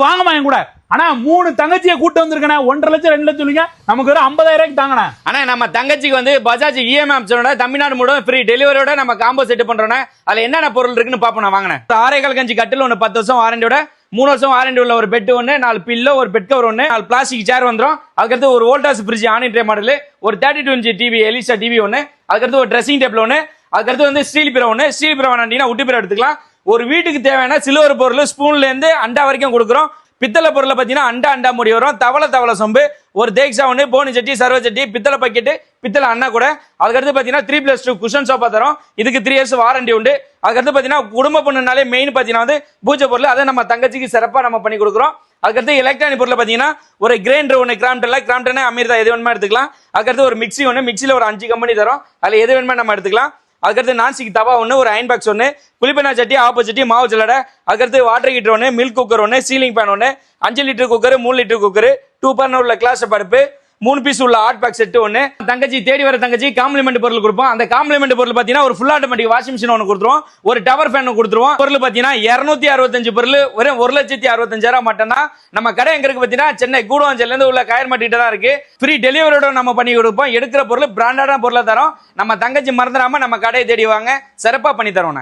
வாங்கம்மா என் கூட. ஆனா 3 தங்கச்சியை கூட்டு வந்திருக்கேன். 1.5 லட்சம் 2 லட்சம் சொல்லுங்க, நமக்கு ஒரு 50,000 தாங்கண்ணா. ஆனா நம்ம தங்கச்சிக்கு வந்து பஜாஜ் இஎம்ஐ ஆப்ஷனோட தமிழ்நாடு முழுவதும் ஃப்ரீ டெலிவரியோட நம்ம காம்போ செட் பண்றோம். அதுல என்னென்ன பொருள் இருக்குன்னு பாப்போம். நான் வாங்கினேன் 6.25 கஞ்சி கட்டில் ஒன்று 10 வருஷம் வாரண்டியோட, 3 வருஷம் வாரண்டி உள்ள ஒரு பெட் ஒன்று, 4 பில்லோ, ஒரு பெட் கவர் ஒன்று, 4 பிளாஸ்டிக் சேர் வந்துடும். அதுக்கடுத்து ஒரு வோல்டாஸ் ஃப்ரிட்ஜ் ஆனிட்ரே மாடல், ஒரு 32 இன்ச் டிவி எலிசா டிவி ஒன்று, அதுக்கடுத்து ஒரு ட்ரெஸ்ஸிங் டேபிள் ஒன்று, அதுக்கடுத்து வந்து ஸ்டீல் பீரோ ஒன்று. ஸ்டீல் பீரோ வேணாண்டீங்கன்னா உட்டு பீரோ எடுத்துக்கலாம். ஒரு வீட்டுக்கு தேவையான சில்வர் பொருள் ஸ்பூன்ல இருந்து அண்டா வரைக்கும் கொடுக்குறோம். பித்தளை பொருளை பார்த்தீங்கன்னா அண்டா முடி வரும். தவளை சொம்பு, ஒரு தேக்ஸா ஒன்று, போனி சட்டி, சர்வ சட்டி, பித்தளை பக்கெட்டு, பித்தளை அண்ணா கூட. அதுக்கடுத்து பார்த்தீங்கன்னா 3+2 குஷன் சோஃபா தரும். இதுக்கு 3 இயர்ஸ் வாரண்டி உண்டு. அதுக்கடுத்து பார்த்தீங்கன்னா குடும்ப பொண்ணுனாலே மெயின் பார்த்தீங்கன்னா வந்து பூஜை பொருள், அதை நம்ம தங்கச்சிக்கு சிறப்பாக நம்ம பண்ணி கொடுக்குறோம். அதுக்கடுத்து எலக்ட்ரானிக் பொருள் பார்த்தீங்கன்னா ஒரு கிரைண்டர் ஒன்று, கிராம்டன் அமீர்தா எது வேணுமா எடுத்துக்கலாம். அதுக்கடுத்து ஒரு மிக்சி ஒன்று, மிக்சியில் ஒரு 5 கம்பெனி தரும், அதில் எது வேணுமா நம்ம எடுத்துக்கலாம். அதுக்கடுத்து நான்ஸ்டிக் தவா ஒன்று, ஒரு அயன் பாக்ஸ் ஒன்று, குளிப்பெண்ணா சட்டி, ஆப்ப சட்டி, மாவு ஜல்லடை, அதுக்கடுத்து வாட்டர் ஹீட்டர் ஒன்று, மில்க் குக்கர் ஒன்று, சீலிங் பேன் ஒன்று, 5 litre cooker, 3 litre cooker, 2 burner உள்ள கிளாஸ் பருப்பு, 3 பீஸ் உள்ள ஹாட் பேக் செட் ஒன்று. தங்கச்சி தேடி வர தங்கச்சி காம்ப்ளிமெண்ட் பொருள் கொடுப்போம். அந்த காம்ப்ளிமெண்ட் பொருள் பார்த்தீங்கன்னா ஒரு ஃபுல் ஆட்டோமேட்டிக் வாஷிங் மிஷின் ஒன்று கொடுத்துருவோம், ஒரு டவர் ஃபேன் கொடுத்துருவோம். பொருள் பார்த்தீங்கன்னா 265 பொருள் வெறும் 1,65,000 மட்டும் தான். நம்ம கடை எங்க இருக்கு பார்த்தீங்கன்னா சென்னை கூடுவாஞ்சல்ல இருந்து உள்ள காயர்மாட்டிட்ட தான் இருக்கு. ஃப்ரீ டெலிவரியோட நம்ம பண்ணி கொடுப்போம். எடுக்கிற பொருள் பிராண்டடான பொருளை தரோம். நம்ம தங்கச்சி மறந்துடாம நம்ம கடையை தேடி வாங்க, சிறப்பாக பண்ணி தரோம்.